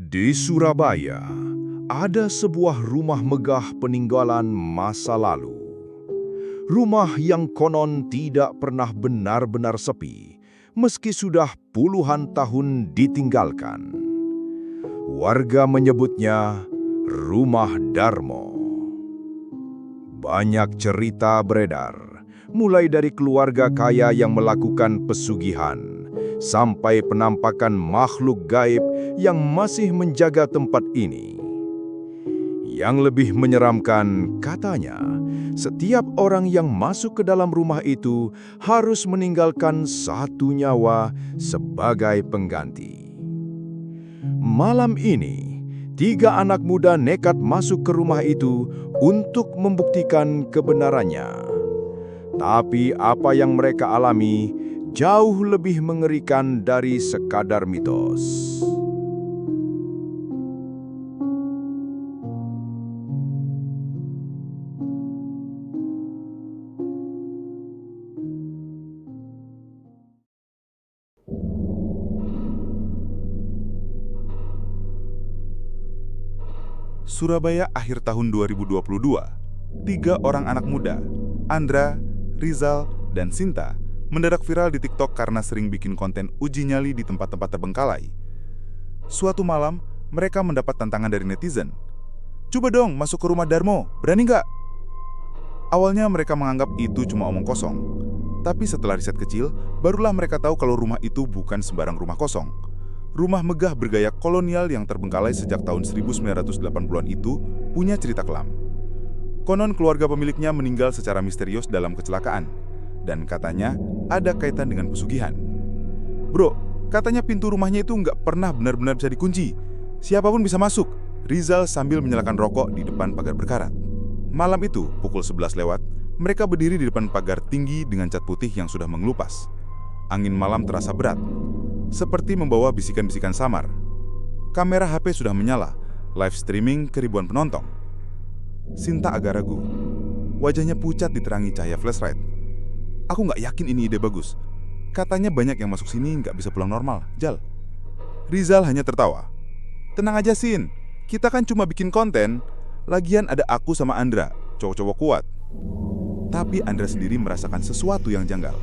Di Surabaya, ada sebuah rumah megah peninggalan masa lalu. Rumah yang konon tidak pernah benar-benar sepi, meski sudah puluhan tahun ditinggalkan. Warga menyebutnya Rumah Darmo. Banyak cerita beredar, mulai dari keluarga kaya yang melakukan pesugihan, sampai penampakan makhluk gaib yang masih menjaga tempat ini. Yang lebih menyeramkan, katanya, setiap orang yang masuk ke dalam rumah itu harus meninggalkan satu nyawa sebagai pengganti. Malam ini, 3 anak muda nekat masuk ke rumah itu untuk membuktikan kebenarannya. Tapi apa yang mereka alami jauh lebih mengerikan dari sekadar mitos. Surabaya akhir tahun 2022, 3 orang anak muda, Andra, Rizal, dan Sinta, mendadak viral di TikTok karena sering bikin konten uji nyali di tempat-tempat terbengkalai. Suatu malam, mereka mendapat tantangan dari netizen. "Coba dong masuk ke rumah Darmo, berani nggak?" Awalnya mereka menganggap itu cuma omong kosong. Tapi setelah riset kecil, barulah mereka tahu kalau rumah itu bukan sembarang rumah kosong. Rumah megah bergaya kolonial yang terbengkalai sejak tahun 1980-an itu punya cerita kelam. Konon keluarga pemiliknya meninggal secara misterius dalam kecelakaan, dan katanya ada kaitan dengan pesugihan. "Bro, katanya pintu rumahnya itu nggak pernah benar-benar bisa dikunci. Siapapun bisa masuk," Rizal sambil menyalakan rokok di depan pagar berkarat. Malam itu, pukul 11 lewat, mereka berdiri di depan pagar tinggi dengan cat putih yang sudah mengelupas. Angin malam terasa berat, seperti membawa bisikan-bisikan samar. Kamera HP sudah menyala, live streaming ke ribuan penonton. Sinta agak ragu. Wajahnya pucat diterangi cahaya flashlight. "Aku nggak yakin ini ide bagus. Katanya banyak yang masuk sini nggak bisa pulang normal, Jal." Rizal hanya tertawa. "Tenang aja, Sin. Kita kan cuma bikin konten. Lagian ada aku sama Andra, cowok-cowok kuat." Tapi Andra sendiri merasakan sesuatu yang janggal.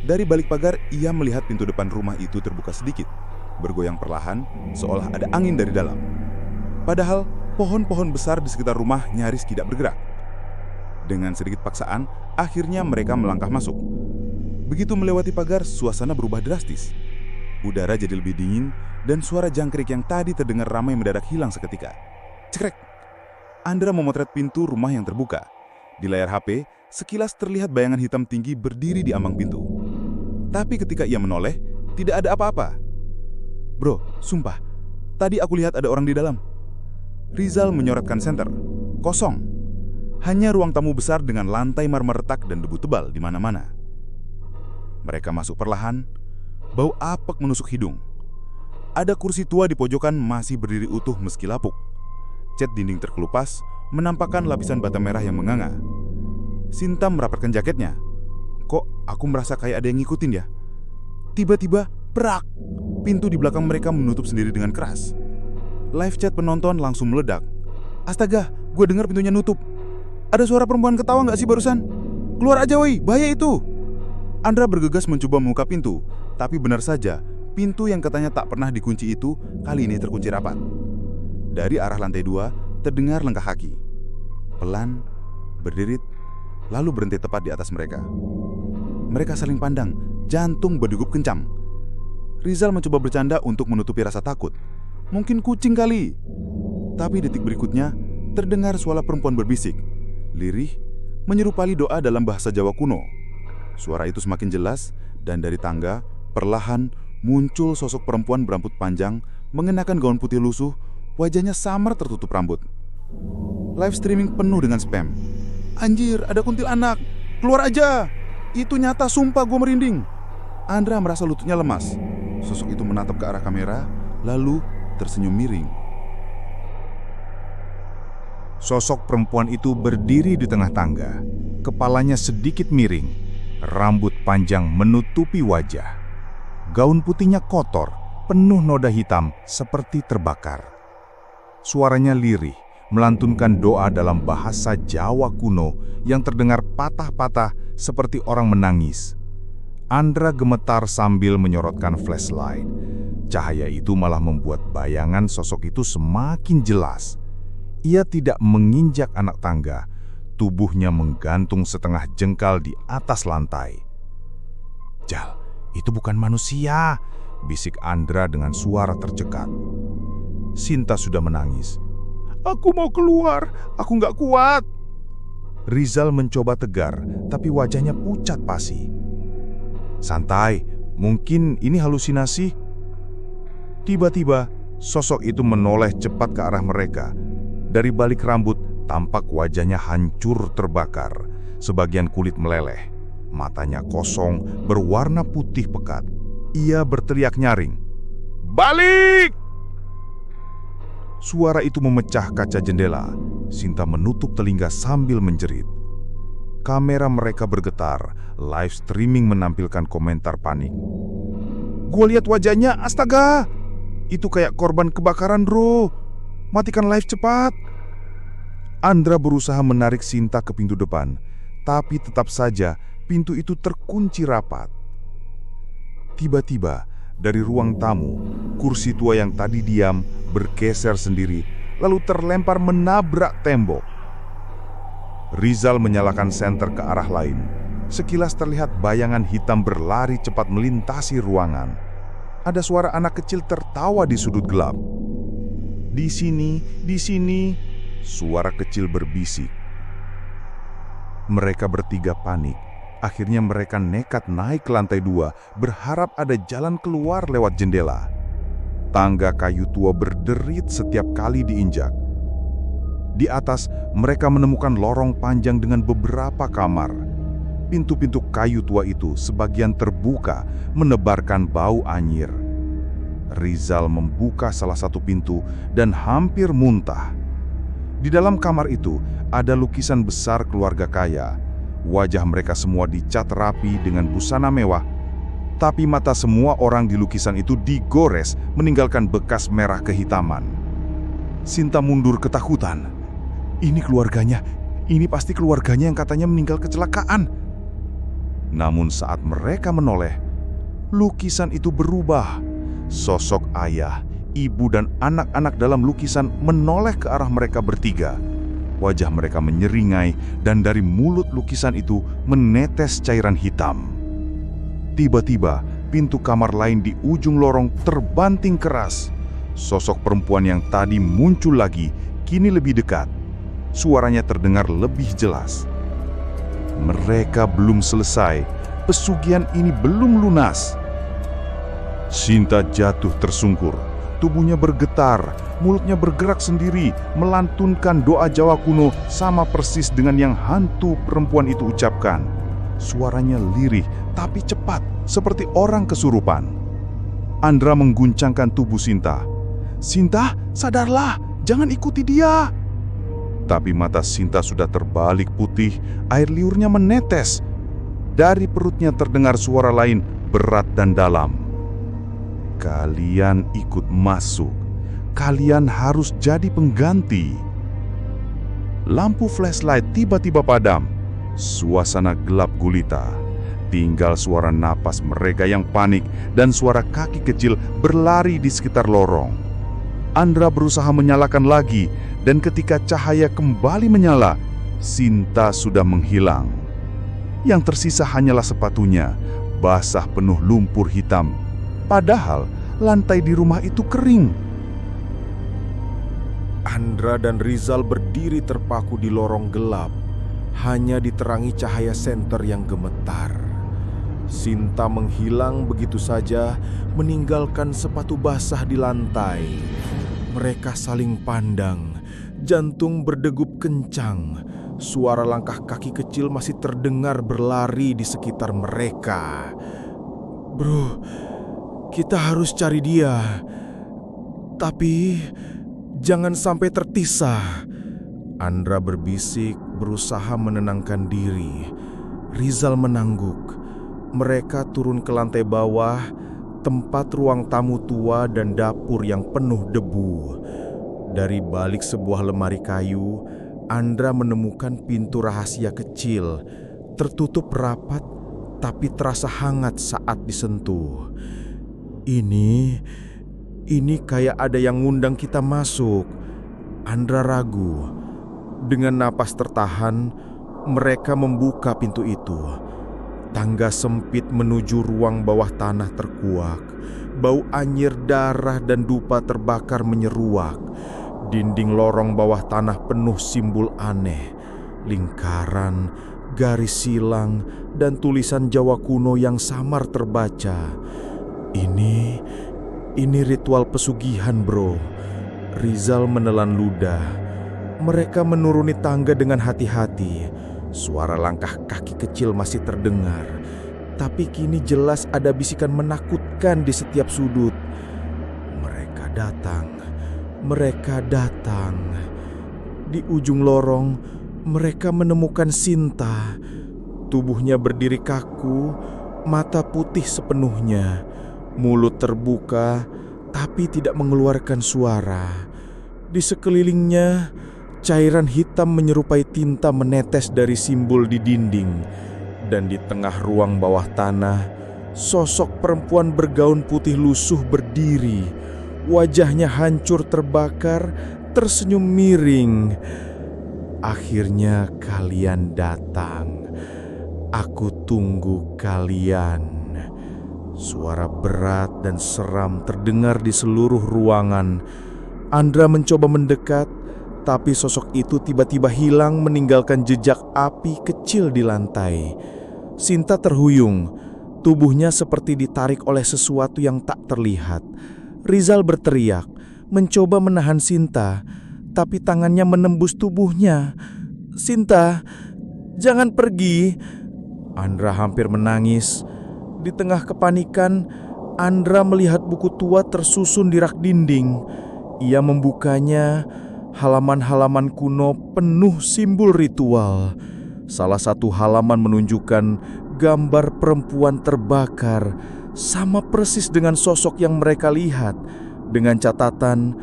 Dari balik pagar, ia melihat pintu depan rumah itu terbuka sedikit, bergoyang perlahan, seolah ada angin dari dalam. Padahal, pohon-pohon besar di sekitar rumah nyaris tidak bergerak. Dengan sedikit paksaan, akhirnya mereka melangkah masuk. Begitu melewati pagar, suasana berubah drastis. Udara jadi lebih dingin, dan suara jangkrik yang tadi terdengar ramai mendadak hilang seketika. Cekrek! Andra memotret pintu rumah yang terbuka. Di layar HP, sekilas terlihat bayangan hitam tinggi berdiri di ambang pintu. Tapi ketika ia menoleh, tidak ada apa-apa. "Bro, sumpah, tadi aku lihat ada orang di dalam." Rizal menyorotkan senter. Kosong. Hanya ruang tamu besar dengan lantai marmer retak dan debu tebal di mana-mana. Mereka masuk perlahan, bau apek menusuk hidung. Ada kursi tua di pojokan masih berdiri utuh meski lapuk. Cat dinding terkelupas, menampakkan lapisan bata merah yang menganga. Sinta merapatkan jaketnya. "Kok aku merasa kayak ada yang ngikutin ya?" Tiba-tiba, prak! Pintu di belakang mereka menutup sendiri dengan keras. Live chat penonton langsung meledak. "Astaga, gue dengar pintunya nutup. Ada suara perempuan ketawa nggak sih barusan? Keluar aja woi, bahaya itu!" Andra bergegas mencoba membuka pintu, tapi benar saja, pintu yang katanya tak pernah dikunci itu kali ini terkunci rapat. Dari arah lantai 2, terdengar langkah kaki. Pelan, berderit, lalu berhenti tepat di atas mereka. Mereka saling pandang, jantung berdegup kencang. Rizal mencoba bercanda untuk menutupi rasa takut. "Mungkin kucing kali." Tapi detik berikutnya, terdengar suara perempuan berbisik, lirih, menyerupali doa dalam bahasa Jawa kuno. Suara itu semakin jelas, dan dari tangga, perlahan muncul sosok perempuan berambut panjang, mengenakan gaun putih lusuh, wajahnya samar tertutup rambut. Live streaming penuh dengan spam. "Anjir, ada kuntilanak! Keluar aja! Itu nyata, sumpah gue merinding!" Andra merasa lututnya lemas. Sosok itu menatap ke arah kamera, lalu tersenyum miring. Sosok perempuan itu berdiri di tengah tangga. Kepalanya sedikit miring, rambut panjang menutupi wajah. Gaun putihnya kotor, penuh noda hitam seperti terbakar. Suaranya lirih, melantunkan doa dalam bahasa Jawa kuno yang terdengar patah-patah seperti orang menangis. Andra gemetar sambil menyorotkan flashlight. Cahaya itu malah membuat bayangan sosok itu semakin jelas. Ia tidak menginjak anak tangga, tubuhnya menggantung setengah jengkal di atas lantai. "Jal, itu bukan manusia," bisik Andra dengan suara tercekat. Sinta sudah menangis. "Aku mau keluar, aku nggak kuat." Rizal mencoba tegar, tapi wajahnya pucat pasi. "Santai, mungkin ini halusinasi." Tiba-tiba, sosok itu menoleh cepat ke arah mereka. Dari balik rambut, tampak wajahnya hancur terbakar. Sebagian kulit meleleh. Matanya kosong, berwarna putih pekat. Ia berteriak nyaring, "Balik!" Suara itu memecah kaca jendela. Sinta menutup telinga sambil menjerit. Kamera mereka bergetar, live streaming menampilkan komentar panik. "Gua lihat wajahnya, astaga! Itu kayak korban kebakaran, bro. Matikan live cepat!" Andra berusaha menarik Sinta ke pintu depan, tapi tetap saja pintu itu terkunci rapat. Tiba-tiba, dari ruang tamu, kursi tua yang tadi diam bergeser sendiri, lalu terlempar menabrak tembok. Rizal menyalakan senter ke arah lain. Sekilas terlihat bayangan hitam berlari cepat melintasi ruangan. Ada suara anak kecil tertawa di sudut gelap. Di sini, suara kecil berbisik. Mereka bertiga panik. Akhirnya mereka nekat naik ke lantai 2, berharap ada jalan keluar lewat jendela. Tangga kayu tua berderit setiap kali diinjak. Di atas, mereka menemukan lorong panjang dengan beberapa kamar. Pintu-pintu kayu tua itu sebagian terbuka, menebarkan bau anyir. Rizal membuka salah satu pintu dan hampir muntah. Di dalam kamar itu ada lukisan besar keluarga kaya. Wajah mereka semua dicat rapi dengan busana mewah, tapi mata semua orang di lukisan itu digores, meninggalkan bekas merah kehitaman. Sinta mundur ketakutan. Ini keluarganya, ini pasti keluarganya yang katanya meninggal kecelakaan. Namun saat mereka menoleh, lukisan itu berubah. Sosok ayah, ibu dan anak-anak dalam lukisan menoleh ke arah mereka bertiga. Wajah mereka menyeringai dan dari mulut lukisan itu menetes cairan hitam. Tiba-tiba, pintu kamar lain di ujung lorong terbanting keras. Sosok perempuan yang tadi muncul lagi, kini lebih dekat. Suaranya terdengar lebih jelas. Mereka belum selesai, pesugihan ini belum lunas. Sinta jatuh tersungkur, tubuhnya bergetar, mulutnya bergerak sendiri, melantunkan doa Jawa kuno sama persis dengan yang hantu perempuan itu ucapkan. Suaranya lirih tapi cepat, seperti orang kesurupan. Andra mengguncangkan tubuh Sinta. "Sinta, sadarlah, jangan ikuti dia!" Tapi mata Sinta sudah terbalik putih, air liurnya menetes. Dari perutnya terdengar suara lain, berat dan dalam. "Kalian ikut masuk. Kalian harus jadi pengganti." Lampu flashlight tiba-tiba padam. Suasana gelap gulita. Tinggal suara napas mereka yang panik dan suara kaki kecil berlari di sekitar lorong. Andra berusaha menyalakan lagi, dan ketika cahaya kembali menyala, Sinta sudah menghilang. Yang tersisa hanyalah sepatunya, basah penuh lumpur hitam. Padahal lantai di rumah itu kering. Andra dan Rizal berdiri terpaku di lorong gelap, hanya diterangi cahaya senter yang gemetar. Sinta menghilang begitu saja, meninggalkan sepatu basah di lantai. Mereka saling pandang, jantung berdegup kencang. Suara langkah kaki kecil masih terdengar berlari di sekitar mereka. "Bro, kita harus cari dia. Tapi jangan sampai tertisah." Andra berbisik, berusaha menenangkan diri. Rizal menangguk. Mereka turun ke lantai bawah, tempat ruang tamu tua dan dapur yang penuh debu. Dari balik sebuah lemari kayu, Andra menemukan pintu rahasia kecil, tertutup rapat tapi terasa hangat saat disentuh. Ini kayak ada yang ngundang kita masuk. Andra ragu. Dengan napas tertahan, mereka membuka pintu itu. Tangga sempit menuju ruang bawah tanah terkuak. Bau anyir darah dan dupa terbakar menyeruak. Dinding lorong bawah tanah penuh simbol aneh. Lingkaran, garis silang, dan tulisan Jawa kuno yang samar terbaca. Ini ritual pesugihan, bro. Rizal menelan ludah. Mereka menuruni tangga dengan hati-hati. Suara langkah kaki kecil masih terdengar. Tapi kini jelas ada bisikan menakutkan di setiap sudut. Mereka datang. Di ujung lorong, mereka menemukan Sinta. Tubuhnya berdiri kaku, mata putih sepenuhnya. Mulut terbuka, tapi tidak mengeluarkan suara. Di sekelilingnya, cairan hitam menyerupai tinta menetes dari simbol di dinding. Dan di tengah ruang bawah tanah, sosok perempuan bergaun putih lusuh berdiri. Wajahnya hancur terbakar, tersenyum miring. Akhirnya kalian datang. Aku tunggu kalian. Suara berat dan seram terdengar di seluruh ruangan. Andra mencoba mendekat, tapi sosok itu tiba-tiba hilang meninggalkan jejak api kecil di lantai. Sinta terhuyung, tubuhnya seperti ditarik oleh sesuatu yang tak terlihat. Rizal berteriak, mencoba menahan Sinta, tapi tangannya menembus tubuhnya. "Sinta, jangan pergi!" Andra hampir menangis. Di tengah kepanikan, Andra melihat buku tua tersusun di rak dinding. Ia membukanya. Halaman-halaman kuno penuh simbol ritual. Salah satu halaman menunjukkan gambar perempuan terbakar, sama persis dengan sosok yang mereka lihat, dengan catatan,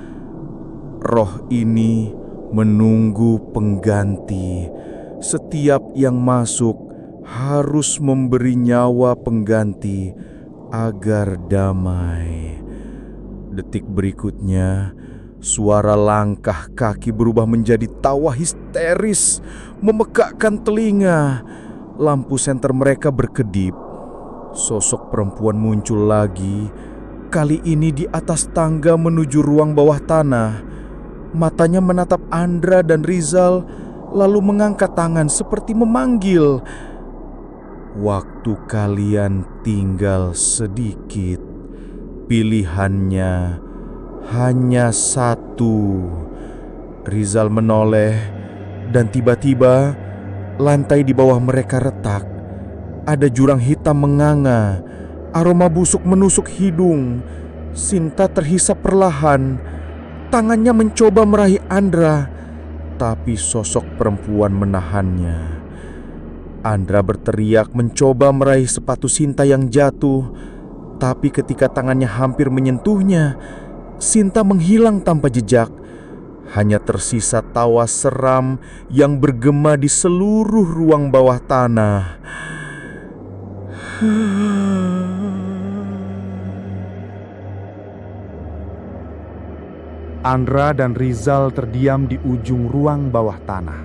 "Roh ini menunggu pengganti. Setiap yang masuk harus memberi nyawa pengganti agar damai." Detik berikutnya, suara langkah kaki berubah menjadi tawa histeris, memekakkan telinga. Lampu senter mereka berkedip. Sosok perempuan muncul lagi, kali ini di atas tangga menuju ruang bawah tanah. Matanya menatap Andra dan Rizal, lalu mengangkat tangan seperti memanggil. "Waktu kalian tinggal sedikit. Pilihannya hanya satu." Rizal menoleh dan tiba-tiba lantai di bawah mereka retak. Ada jurang hitam menganga, aroma busuk menusuk hidung. Sinta terhisap perlahan, tangannya mencoba meraih Andra, tapi sosok perempuan menahannya. Andra berteriak mencoba meraih sepatu Sinta yang jatuh, tapi ketika tangannya hampir menyentuhnya, Sinta menghilang tanpa jejak. Hanya tersisa tawa seram yang bergema di seluruh ruang bawah tanah. Andra dan Rizal terdiam di ujung ruang bawah tanah.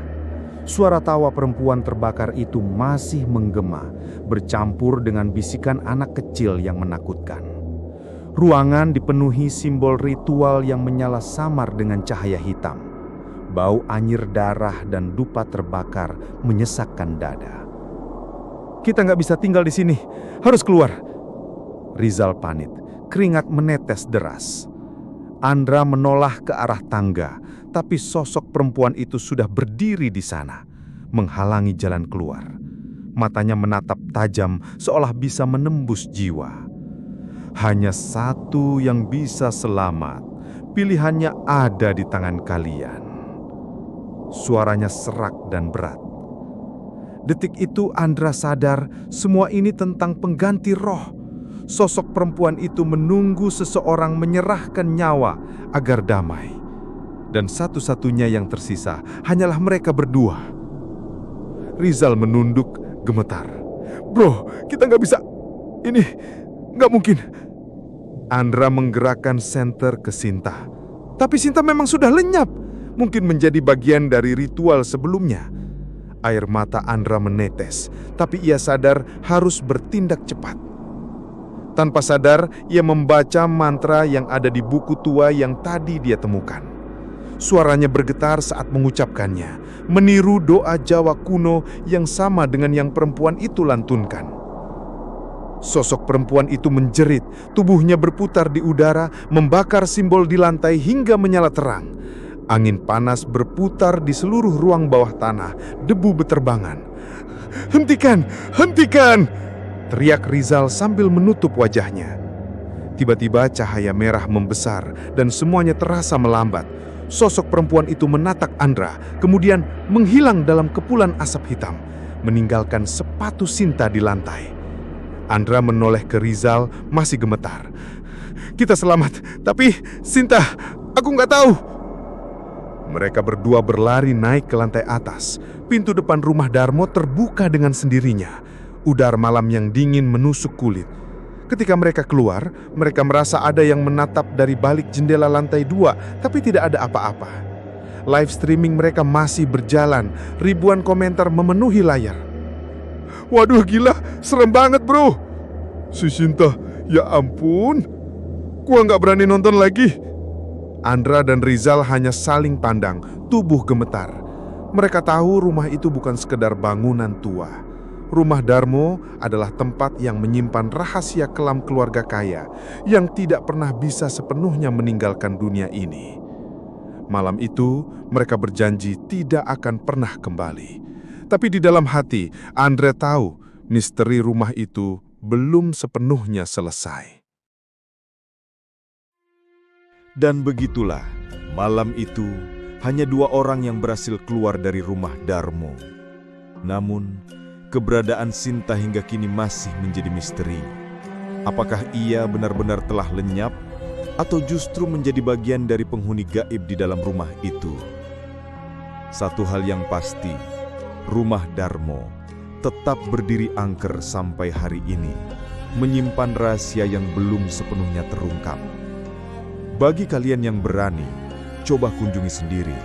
Suara tawa perempuan terbakar itu masih menggema, bercampur dengan bisikan anak kecil yang menakutkan. Ruangan dipenuhi simbol ritual yang menyala samar dengan cahaya hitam. Bau anyir darah dan dupa terbakar menyesakkan dada. "Kita nggak bisa tinggal di sini, harus keluar." Rizal panik, keringat menetes deras. Andra menoleh ke arah tangga, tapi sosok perempuan itu sudah berdiri di sana, menghalangi jalan keluar. Matanya menatap tajam seolah bisa menembus jiwa. Hanya satu yang bisa selamat. Pilihannya ada di tangan kalian. Suaranya serak dan berat. Detik itu Andra sadar semua ini tentang pengganti roh. sosok perempuan itu menunggu seseorang menyerahkan nyawa agar damai. Dan satu-satunya yang tersisa hanyalah mereka berdua. Rizal menunduk gemetar. "Bro, kita nggak bisa. Ini nggak mungkin." Andra menggerakkan senter ke Sinta. Tapi Sinta memang sudah lenyap. Mungkin menjadi bagian dari ritual sebelumnya. Air mata Andra menetes, tapi ia sadar harus bertindak cepat. Tanpa sadar, ia membaca mantra yang ada di buku tua yang tadi dia temukan. Suaranya bergetar saat mengucapkannya, meniru doa Jawa kuno yang sama dengan yang perempuan itu lantunkan. Sosok perempuan itu menjerit, tubuhnya berputar di udara, membakar simbol di lantai hingga menyala terang. Angin panas berputar di seluruh ruang bawah tanah, debu beterbangan. "Hentikan! Hentikan!" teriak Rizal sambil menutup wajahnya. Tiba-tiba cahaya merah membesar dan semuanya terasa melambat. Sosok perempuan itu menatap Andra, kemudian menghilang dalam kepulan asap hitam, meninggalkan sepatu Sinta di lantai. Andra menoleh ke Rizal, masih gemetar. "Kita selamat, tapi Sinta, aku nggak tahu." Mereka berdua berlari naik ke lantai atas. Pintu depan rumah Darmo terbuka dengan sendirinya. Udara malam yang dingin menusuk kulit. Ketika mereka keluar, mereka merasa ada yang menatap dari balik jendela lantai 2, tapi tidak ada apa-apa. Live streaming mereka masih berjalan, ribuan komentar memenuhi layar. "Waduh gila, serem banget bro. Si Sinta, ya ampun. Gua nggak berani nonton lagi." Andra dan Rizal hanya saling pandang, tubuh gemetar. Mereka tahu rumah itu bukan sekedar bangunan tua. Rumah Darmo adalah tempat yang menyimpan rahasia kelam keluarga kaya yang tidak pernah bisa sepenuhnya meninggalkan dunia ini. Malam itu, mereka berjanji tidak akan pernah kembali. Tapi di dalam hati, Andre tahu misteri rumah itu belum sepenuhnya selesai. Dan begitulah, malam itu hanya 2 orang yang berhasil keluar dari rumah Darmo. Namun, keberadaan Sinta hingga kini masih menjadi misteri. Apakah ia benar-benar telah lenyap atau justru menjadi bagian dari penghuni gaib di dalam rumah itu? Satu hal yang pasti, rumah Darmo tetap berdiri angker sampai hari ini, menyimpan rahasia yang belum sepenuhnya terungkap. Bagi kalian yang berani, coba kunjungi sendiri.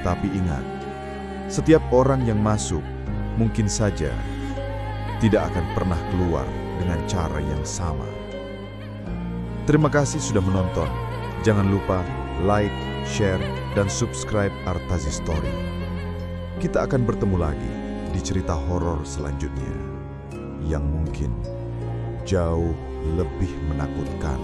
Tapi ingat, setiap orang yang masuk mungkin saja tidak akan pernah keluar dengan cara yang sama. Terima kasih sudah menonton. Jangan lupa like, share, dan subscribe Artazi Story. Kita akan bertemu lagi di cerita horor selanjutnya yang mungkin jauh lebih menakutkan.